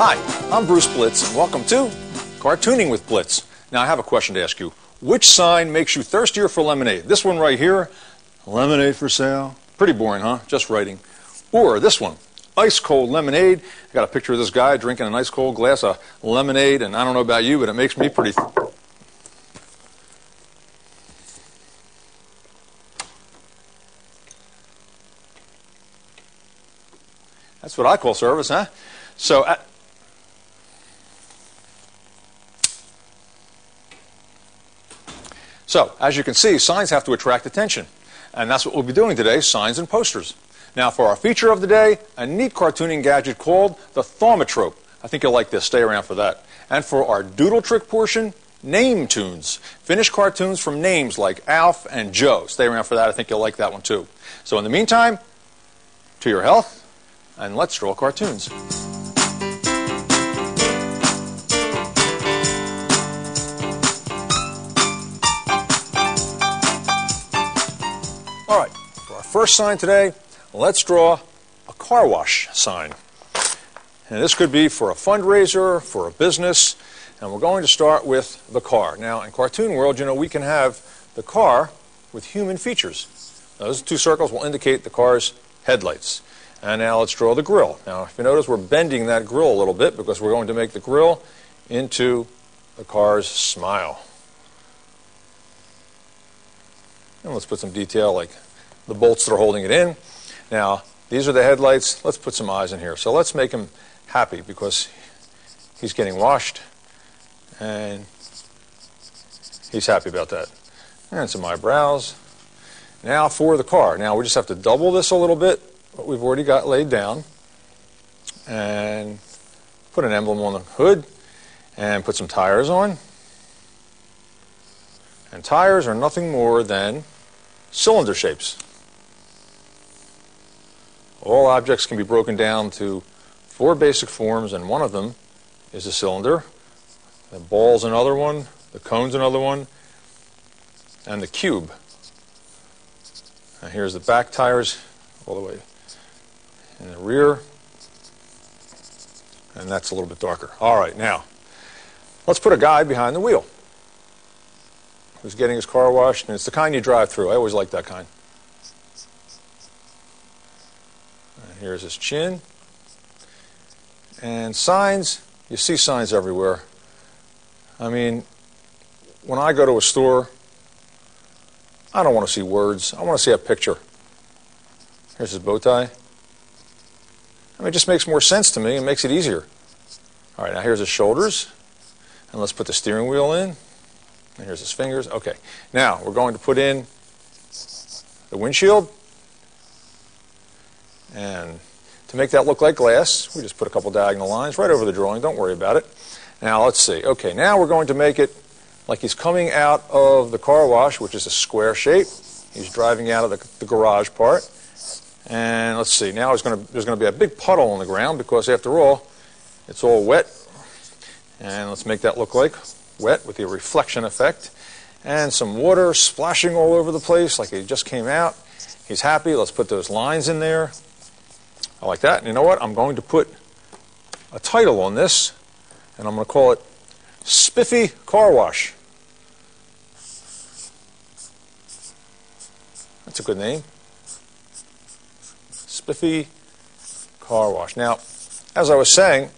Hi, I'm Bruce Blitz, and welcome to Cartooning with Blitz. Now, I have a question to ask you. Which sign makes you thirstier for lemonade? This one right here, lemonade for sale. Pretty boring, huh? Just writing. Or this one, ice cold lemonade. I got a picture of this guy drinking an ice cold glass of lemonade, and I don't know about you, but it makes me pretty... That's what I call service, huh? So, as you can see, signs have to attract attention. And that's what we'll be doing today, signs and posters. Now, for our feature of the day, a neat cartooning gadget called the thaumatrope. I think you'll like this. Stay around for that. And for our doodle trick portion, name tunes. Finished cartoons from names like Alf and Joe. Stay around for that. I think you'll like that one, too. So in the meantime, to your health, and let's draw cartoons. All right, for our first sign today, let's draw a car wash sign. And this could be for a fundraiser, for a business, and we're going to start with the car. Now, in cartoon world, you know, we can have the car with human features. Now, those two circles will indicate the car's headlights. And now let's draw the grill. Now, if you notice, we're bending that grill a little bit because we're going to make the grill into the car's smile. And let's put some detail like the bolts that are holding it in. Now, these are the headlights. Let's put some eyes in here. So let's make him happy because he's getting washed and he's happy about that. And some eyebrows. Now for the car. Now we just have to double this a little bit, what we've already got laid down, and put an emblem on the hood and put some tires on. And tires are nothing more than cylinder shapes. All objects can be broken down to 4 basic forms, and one of them is a cylinder. The ball's another one, the cone's another one, and the cube. And here's the back tires all the way in the rear, and that's a little bit darker. All right, now let's put a guy behind the wheel who's getting his car washed, and it's the kind you drive through. I always like that kind. And here's his chin. And signs, you see signs everywhere. I mean, when I go to a store, I don't want to see words. I want to see a picture. Here's his bow tie. I mean, it just makes more sense to me and makes it easier. All right, now here's his shoulders. And let's put the steering wheel in. And here's his fingers. Okay, now we're going to put in the windshield. And to make that look like glass, we just put a couple diagonal lines right over the drawing. Don't worry about it. Now let's see. Okay, now we're going to make it like he's coming out of the car wash, which is a square shape. He's driving out of the garage part. And let's see, now there's going to be a big puddle on the ground because, after all, it's all wet. And let's make that look like wet with the reflection effect. And some water splashing all over the place like he just came out. He's happy. Let's put those lines in there. I like that. And you know what? I'm going to put a title on this, and I'm going to call it Spiffy Car Wash. That's a good name. Spiffy Car Wash. Now, as I was saying,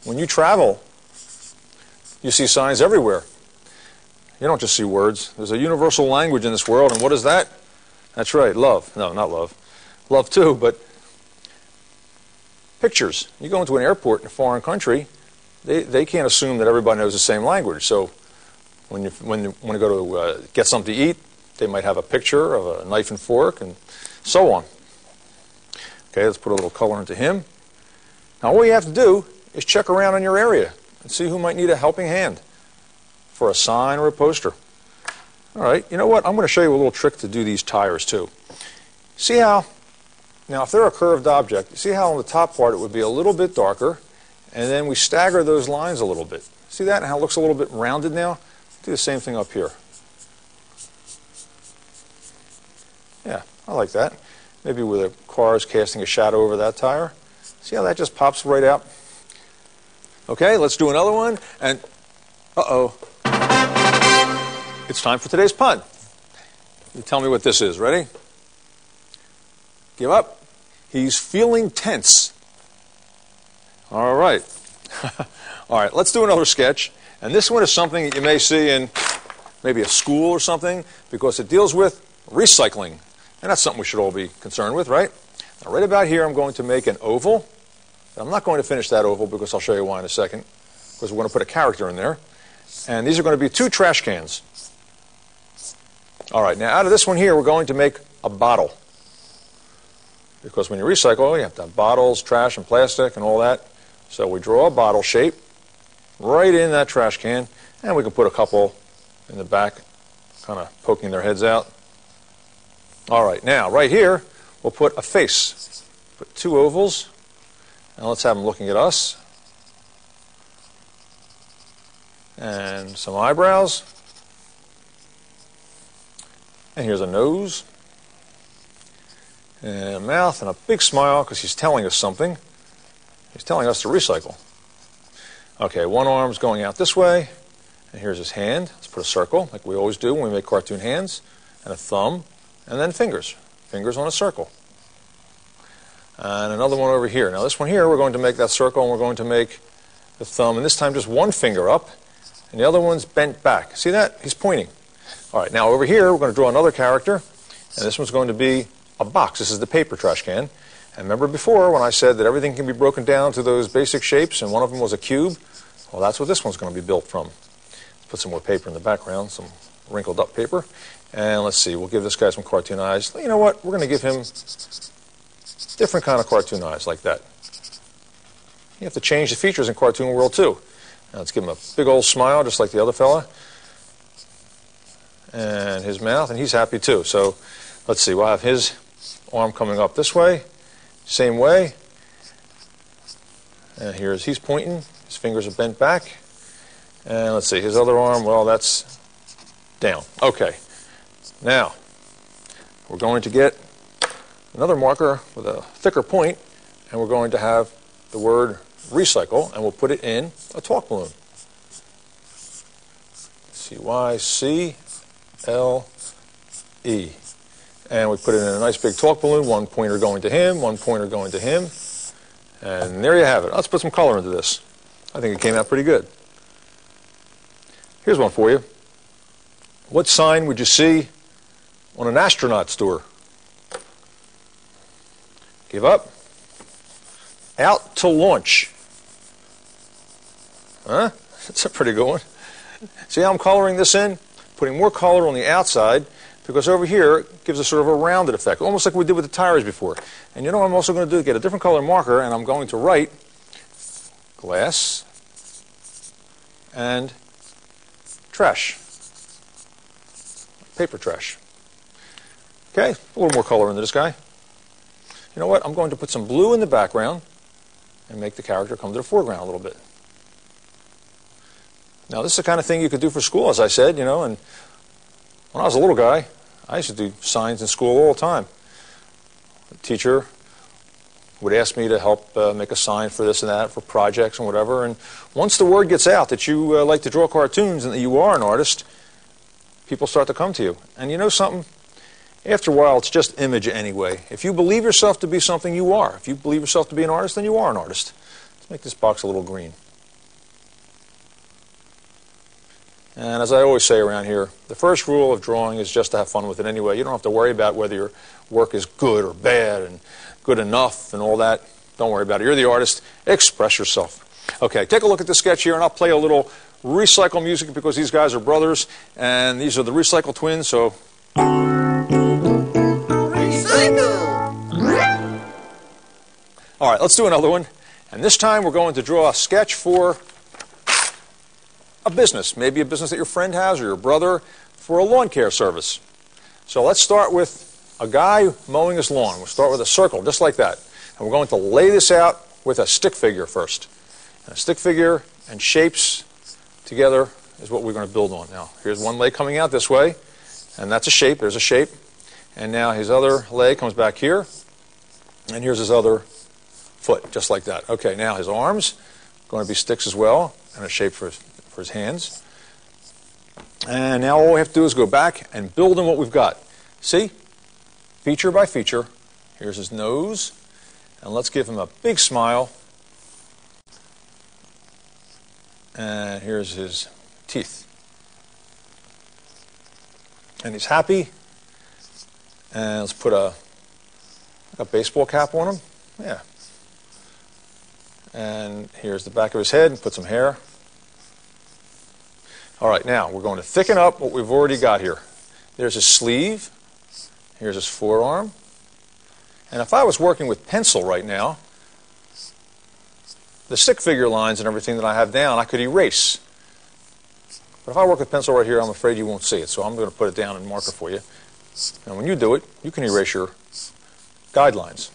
when you travel, you see signs everywhere. You don't just see words. There's a universal language in this world, and what is that? That's right, love. No, not love. Love too, but pictures. You go into an airport in a foreign country, they can't assume that everybody knows the same language. So when you go to get something to eat, they might have a picture of a knife and fork and so on. Okay, let's put a little color into him. Now all you have to do is check around in your area and see who might need a helping hand for a sign or a poster. All right, you know what? I'm going to show you a little trick to do these tires too. See how, now if they're a curved object, you see how on the top part it would be a little bit darker, and then we stagger those lines a little bit. See that? How it looks a little bit rounded now? Do the same thing up here. Yeah, I like that. Maybe where the car is casting a shadow over that tire. See how that just pops right out? Okay, let's do another one. And, uh-oh. It's time for today's pun. You tell me what this is. Ready? Give up. He's feeling tense. All right. All right, let's do another sketch. And this one is something that you may see in maybe a school or something, because it deals with recycling. And that's something we should all be concerned with, right? Now, right about here, I'm going to make an oval. I'm not going to finish that oval because I'll show you why in a second, because we're going to put a character in there. And these are going to be 2 trash cans. All right, now out of this one here, we're going to make a bottle. Because when you recycle, you have to have bottles, trash, and plastic, and all that. So we draw a bottle shape right in that trash can, and we can put a couple in the back, kind of poking their heads out. All right, now, right here, we'll put a face. Put 2 ovals, and let's have them looking at us. And some eyebrows. And here's a nose. And a mouth, and a big smile, because he's telling us something. He's telling us to recycle. Okay, one arm's going out this way, and here's his hand. Let's put a circle, like we always do when we make cartoon hands, and a thumb, and then fingers. Fingers on a circle. And another one over here. Now this one here, we're going to make that circle, and we're going to make the thumb, and this time just one finger up, and the other one's bent back. See that? He's pointing. All right, now over here, we're going to draw another character, and this one's going to be a box. This is the paper trash can. And remember before when I said that everything can be broken down to those basic shapes, and one of them was a cube? Well, that's what this one's going to be built from. Let's put some more paper in the background, some wrinkled up paper. And let's see, we'll give this guy some cartoon eyes. You know what? We're going to give him different kind of cartoon eyes like that. You have to change the features in cartoon world too. Now let's give him a big old smile just like the other fella. And his mouth, and he's happy too. So let's see, we'll have his arm coming up this way, same way. And he's pointing, his fingers are bent back. And let's see, his other arm, well, that's down. Okay, now we're going to get another marker with a thicker point, and we're going to have the word recycle, and we'll put it in a talk balloon. C-Y-C-L-E. And we put it in a nice big talk balloon, one pointer going to him, one pointer going to him. And there you have it. Let's put some color into this. I think it came out pretty good. Here's one for you. What sign would you see on an astronaut's tour? Give up. Out to launch. Huh? That's a pretty good one. See how I'm coloring this in? Putting more color on the outside, because over here it gives a sort of a rounded effect, almost like we did with the tires before. And you know what I'm also going to do? Get a different color marker, and I'm going to write glass and trash. Paper trash. Okay, a little more color into this guy. You know what? I'm going to put some blue in the background and make the character come to the foreground a little bit. Now, this is the kind of thing you could do for school, as I said, you know, and when I was a little guy, I used to do signs in school all the time. The teacher would ask me to help make a sign for this and that, for projects and whatever, and once the word gets out that you like to draw cartoons and that you are an artist, people start to come to you. And you know something? After a while, it's just image anyway. If you believe yourself to be something, you are. If you believe yourself to be an artist, then you are an artist. Let's make this box a little green. And as I always say around here, the first rule of drawing is just to have fun with it anyway. You don't have to worry about whether your work is good or bad and good enough and all that. Don't worry about it. You're the artist. Express yourself. Okay, take a look at the sketch here, and I'll play a little recycle music because these guys are brothers, and these are the Recycle Twins, so... Recycle! All right, let's do another one. And this time we're going to draw a sketch for a business, maybe a business that your friend has or your brother, for a lawn care service. So let's start with a guy mowing his lawn. We'll start with a circle, just like that. And we're going to lay this out with a stick figure first. And a stick figure and shapes together is what we're going to build on. Now, here's one leg coming out this way, and that's a shape. There's a shape. And now his other leg comes back here, and here's his other foot, just like that. Okay, now his arms going to be sticks as well, and a shape for his hands. And now all we have to do is go back and build on what we've got. See? Feature by feature. Here's his nose. And let's give him a big smile. And here's his teeth. And he's happy. And let's put a baseball cap on him. Yeah. And here's the back of his head, and put some hair. All right, now we're going to thicken up what we've already got here. There's his sleeve. Here's his forearm. And if I was working with pencil right now, the stick figure lines and everything that I have down, I could erase. But if I work with pencil right here, I'm afraid you won't see it. So I'm going to put it down in marker for you. And when you do it, you can erase your guidelines.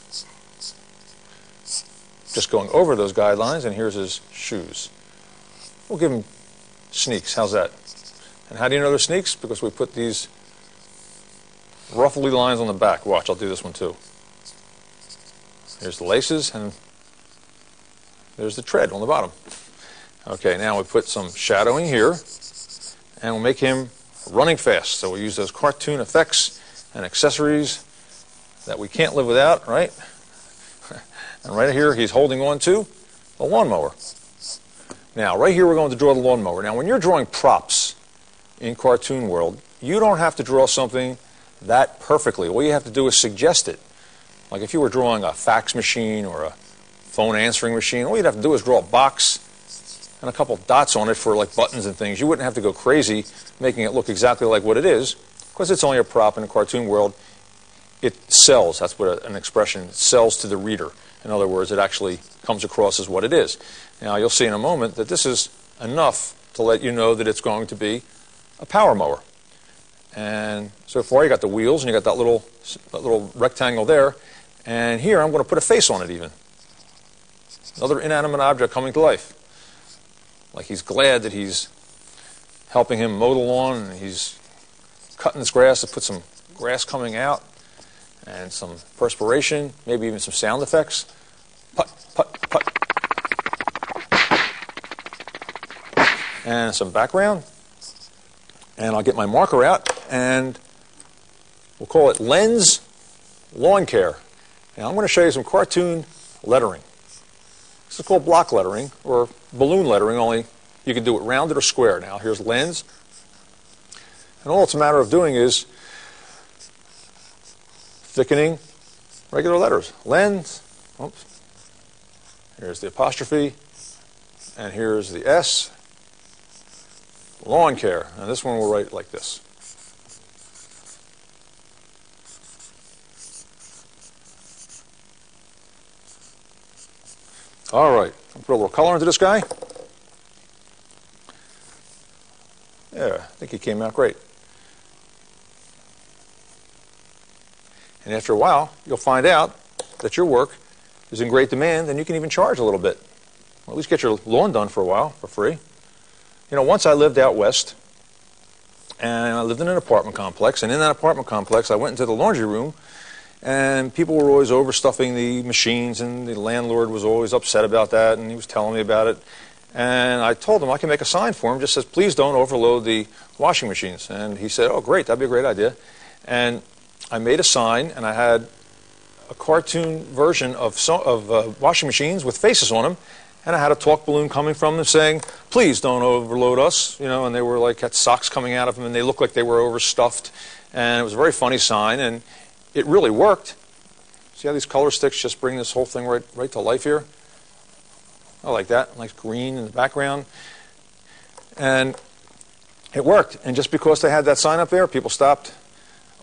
Just going over those guidelines, and here's his shoes. We'll give him sneaks. How's that? And how do you know they're sneaks? Because we put these ruffly lines on the back. Watch, I'll do this one too. Here's the laces, and there's the tread on the bottom. Okay, now we put some shadowing here, and we'll make him running fast. So we'll use those cartoon effects and accessories that we can't live without, right? And right here, he's holding on to the lawnmower. Now, right here, we're going to draw the lawnmower. Now, when you're drawing props in cartoon world, you don't have to draw something that perfectly. All you have to do is suggest it. Like if you were drawing a fax machine or a phone answering machine, all you'd have to do is draw a box and a couple dots on it for like buttons and things. You wouldn't have to go crazy making it look exactly like what it is, because it's only a prop in a cartoon world. It sells. That's what an expression sells to the reader. In other words, it actually comes across as what it is. Now, you'll see in a moment that this is enough to let you know that it's going to be a power mower. And so far, you got the wheels, and you got that little rectangle there. And here, I'm going to put a face on it even. Another inanimate object coming to life. Like he's glad that he's helping him mow the lawn, and he's cutting this grass to put some grass coming out, and some perspiration, maybe even some sound effects. Put, put, put. And some background. And I'll get my marker out, and we'll call it Lens Lawn Care. Now I'm going to show you some cartoon lettering. This is called block lettering, or balloon lettering, only you can do it rounded or square. Now here's Lens. And all it's a matter of doing is thickening regular letters. Lens. Oops. Here's the apostrophe. And here's the S. Lawn care. And this one we'll write like this. All right. I'll put a little color into this guy. Yeah, I think he came out great. And after a while, you'll find out that your work is in great demand, and you can even charge a little bit. Or at least get your lawn done for a while for free. You know, once I lived out west, and I lived in an apartment complex, and in that apartment complex, I went into the laundry room, and people were always overstuffing the machines, and the landlord was always upset about that, and he was telling me about it. And I told him I can make a sign for him, just says, please don't overload the washing machines. And he said, oh, great, that'd be a great idea. And I made a sign, and I had a cartoon version of washing machines with faces on them, and I had a talk balloon coming from them saying, please don't overload us, you know, and they were like, had socks coming out of them, and they looked like they were overstuffed, and it was a very funny sign, and it really worked. See how these color sticks just bring this whole thing right to life here? I like that, nice green in the background, and it worked, and just because they had that sign up there, people stopped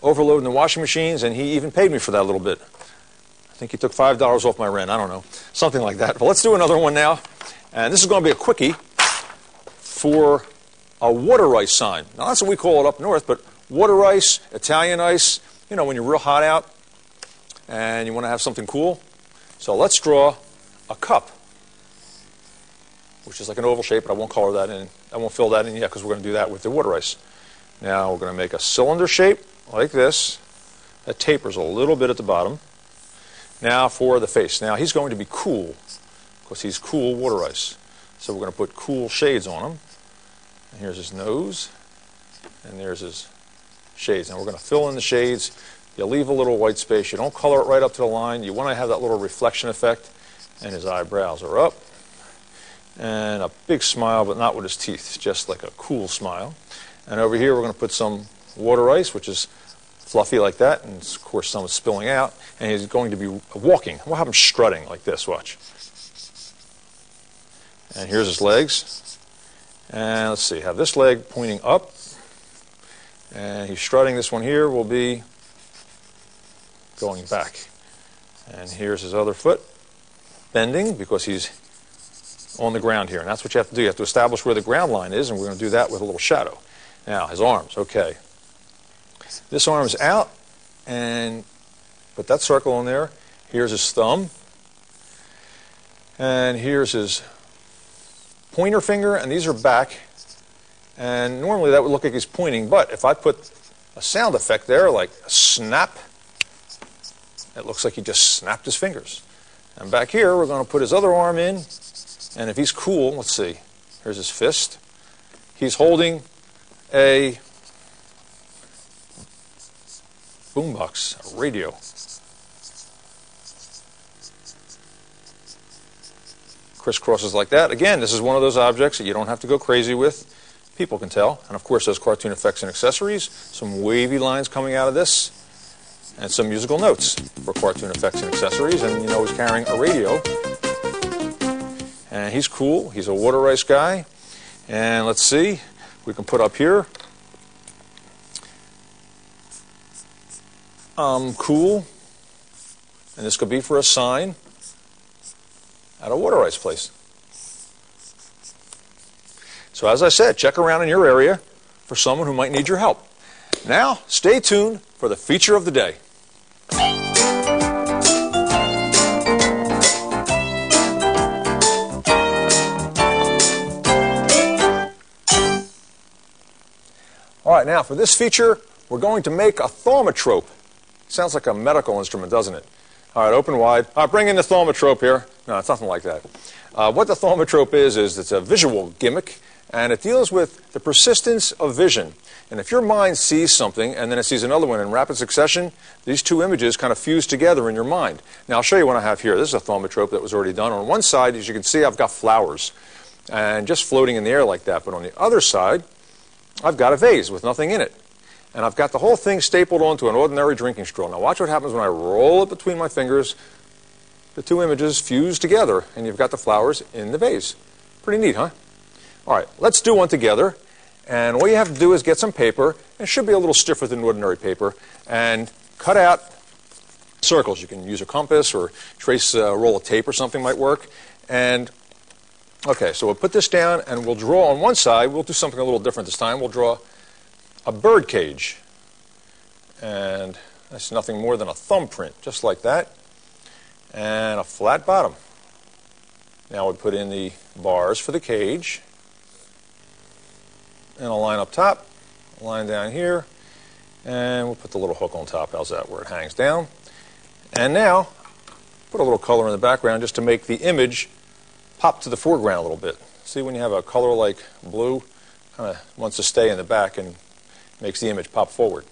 overloading the washing machines, and he even paid me for that a little bit. I think he took $5 off my rent. I don't know. Something like that. But let's do another one now. And this is going to be a quickie for a water ice sign. Now, that's what we call it up north, but water ice, Italian ice, you know, when you're real hot out and you want to have something cool. So let's draw a cup, which is like an oval shape, but I won't color that in. I won't fill that in yet because we're going to do that with the water ice. Now, we're going to make a cylinder shape like this. That tapers a little bit at the bottom. Now for the face. Now he's going to be cool because he's cool water ice. So we're going to put cool shades on him. And here's his nose, and there's his shades. Now we're going to fill in the shades. You leave a little white space. You don't color it right up to the line. You want to have that little reflection effect. And his eyebrows are up. And a big smile, but not with his teeth, just like a cool smile. And over here we're going to put some water ice, which is fluffy like that, and of course some is spilling out. And he's going to be walking. We'll have him strutting like this, watch. And here's his legs. And let's see, have this leg pointing up. And he's strutting. This one here will be going back. And here's his other foot, bending because he's on the ground here. And that's what you have to do. You have to establish where the ground line is, and we're going to do that with a little shadow. Now, his arms, okay. This arm's out, and put that circle on there. Here's his thumb. And here's his pointer finger, and these are back. And normally that would look like he's pointing, but if I put a sound effect there, like a snap, it looks like he just snapped his fingers. And back here, we're going to put his other arm in, and if he's cool, let's see, here's his fist. He's holding a boombox, a radio. Crisscrosses like that. Again, this is one of those objects that you don't have to go crazy with. People can tell. And of course, those cartoon effects and accessories, some wavy lines coming out of this, and some musical notes for cartoon effects and accessories. And you know he's carrying a radio. And he's cool. He's a water ice guy. And let's see, we can put up here. Cool. And this could be for a sign at a water ice place. So as I said, check around in your area for someone who might need your help. Now, stay tuned for the feature of the day. All right, now for this feature, we're going to make a thaumatrope. Sounds like a medical instrument, doesn't it? All right, open wide. All right, bring in the thaumatrope here. No, it's nothing like that. What the thaumatrope is it's a visual gimmick, and it deals with the persistence of vision. And if your mind sees something and then it sees another one in rapid succession, these two images kind of fuse together in your mind. Now, I'll show you what I have here. This is a thaumatrope that was already done. On one side, as you can see, I've got flowers and just floating in the air like that. But on the other side, I've got a vase with nothing in it. And I've got the whole thing stapled onto an ordinary drinking straw. Now watch what happens when I roll it between my fingers. The two images fuse together, and you've got the flowers in the vase. Pretty neat, huh? All right, let's do one together. And all you have to do is get some paper. It should be a little stiffer than ordinary paper. And cut out circles. You can use a compass or trace a roll of tape or something might work. And okay, so we'll put this down, and we'll draw on one side. We'll do something a little different this time. We'll draw a bird cage. And that's nothing more than a thumbprint, just like that. And a flat bottom. Now we put in the bars for the cage. And a line up top, a line down here, and we'll put the little hook on top. How's that, where it hangs down? And now, put a little color in the background just to make the image pop to the foreground a little bit. See, when you have a color like blue, kind of wants to stay in the back and makes the image pop forward.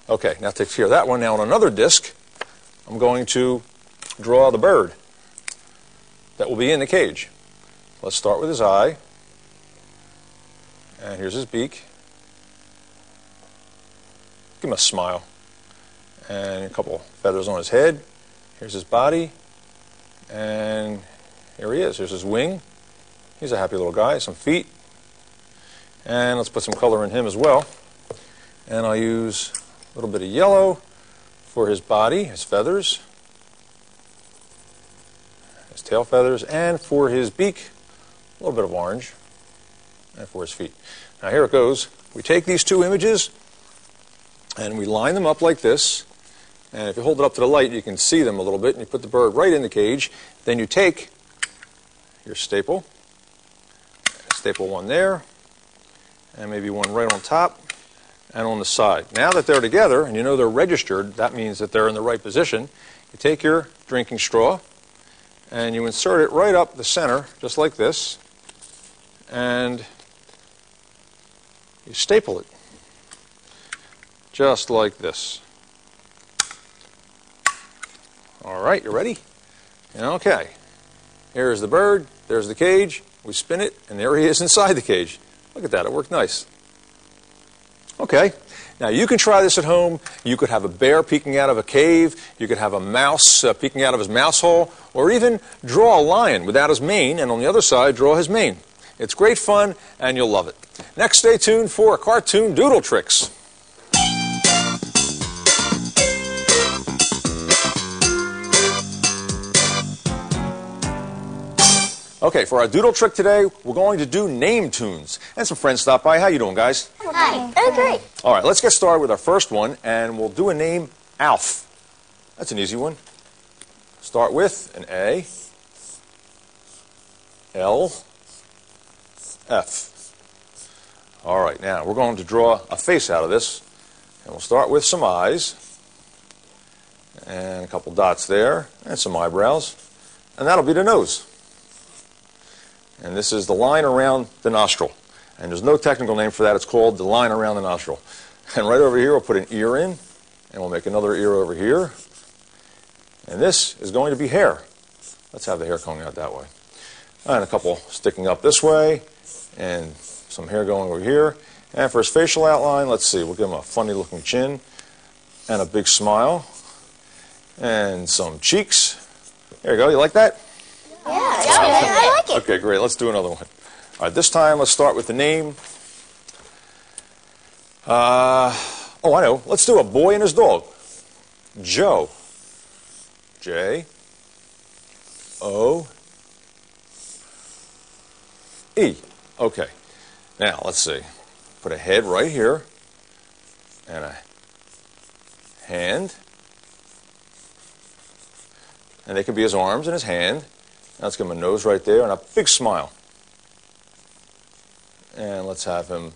Okay, now takes care of that one. Now on another disc, I'm going to draw the bird that will be in the cage. Let's start with his eye. And here's his beak. Give him a smile. And a couple feathers on his head. Here's his body. And here he is. Here's his wing. He's a happy little guy. Some feet. And let's put some color in him as well. And I'll use a little bit of yellow for his body, his feathers, his tail feathers, and for his beak, a little bit of orange. And for his feet. Now here it goes. We take these two images and we line them up like this. And if you hold it up to the light, you can see them a little bit. And you put the bird right in the cage. Then you take your staple, staple one there, and maybe one right on top and on the side. Now that they're together and you know they're registered, that means that they're in the right position. You take your drinking straw and you insert it right up the center, just like this. and you staple it just like this. All right, you ready? Okay. Here's the bird, there's the cage, we spin it, and there he is inside the cage. Look at that, it worked nice. Okay, now you can try this at home. You could have a bear peeking out of a cave, you could have a mouse peeking out of his mouse hole, or even draw a lion without his mane, and on the other side, draw his mane. It's great fun, and you'll love it. Next, stay tuned for cartoon doodle tricks. Okay, for our doodle trick today, we're going to do name tunes. And some friends stopped by. How you doing, guys? Hi. Oh, great. All right, let's get started with our first one, and we'll do a name, Alf. That's an easy one. Start with an A, L, F. All right, now we're going to draw a face out of this, and we'll start with some eyes, and a couple dots there, and some eyebrows, and that'll be the nose. And this is the line around the nostril. And there's no technical name for that. It's called the line around the nostril. And right over here, we'll put an ear in, and we'll make another ear over here. And this is going to be hair. Let's have the hair coming out that way. And a couple sticking up this way, and some hair going over here. And for his facial outline, let's see, we'll give him a funny-looking chin, and a big smile, and some cheeks. There you go. You like that? Yeah, I like it. Okay, great. Let's do another one. All right, this time let's start with the name. Oh, I know. Let's do a boy and his dog. Joe. J-O-E. Okay. Now, let's see. Put a head right here and a hand. And they can be his arms and his hand. Now let's give him a nose right there and a big smile. And let's have him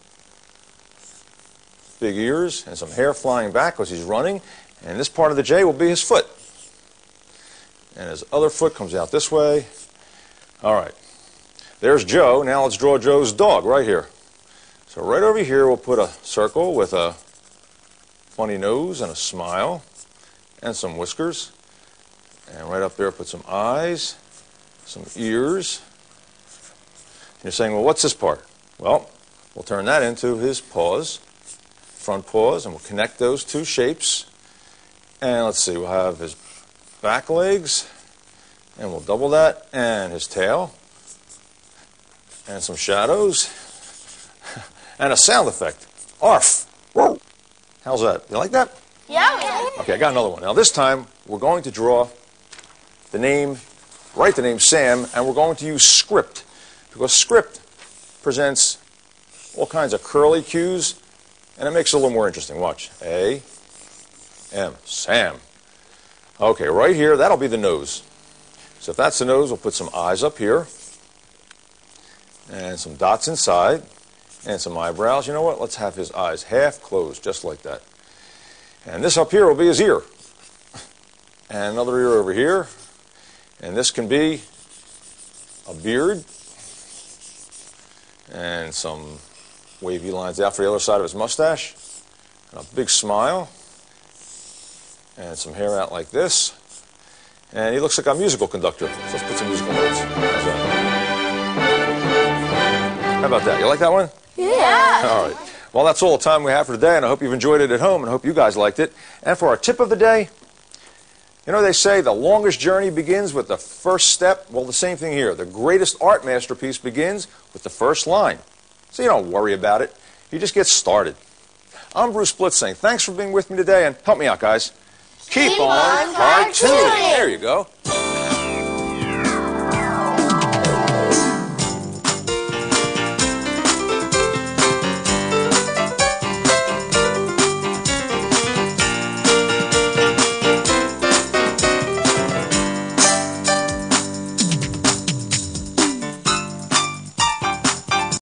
big ears and some hair flying back because he's running. And this part of the J will be his foot. And his other foot comes out this way. All right. There's Joe. Now let's draw Joe's dog right here. So right over here we'll put a circle with a funny nose and a smile and some whiskers. And right up there put some eyes, some ears. And you're saying, well, what's this part? Well, we'll turn that into his paws, front paws, and we'll connect those two shapes. And let's see, we'll have his back legs, and we'll double that, and his tail, and some shadows, and a sound effect. Arf! Whoa! How's that? You like that? Yeah. Okay, I got another one. Now this time, we're going to draw the name, write the name Sam, and we're going to use script, because script presents all kinds of curly cues, and it makes it a little more interesting. Watch. A-M, Sam. Okay, right here, that'll be the nose. So if that's the nose, we'll put some eyes up here, and some dots inside, and some eyebrows. You know what? Let's have his eyes half closed, just like that. And this up here will be his ear. And another ear over here. And this can be a beard and some wavy lines out for the other side of his mustache, and a big smile, and some hair out like this. And he looks like a musical conductor. So let's put some musical notes. How about that? You like that one? Yeah. All right. Well, that's all the time we have for today, and I hope you've enjoyed it at home, and I hope you guys liked it. And for our tip of the day, you know, they say the longest journey begins with the first step. Well, the same thing here. The greatest art masterpiece begins with the first line. So you don't worry about it. You just get started. I'm Brusa Blica saying thanks for being with me today, and help me out, guys. Keep on cartooning. There you go.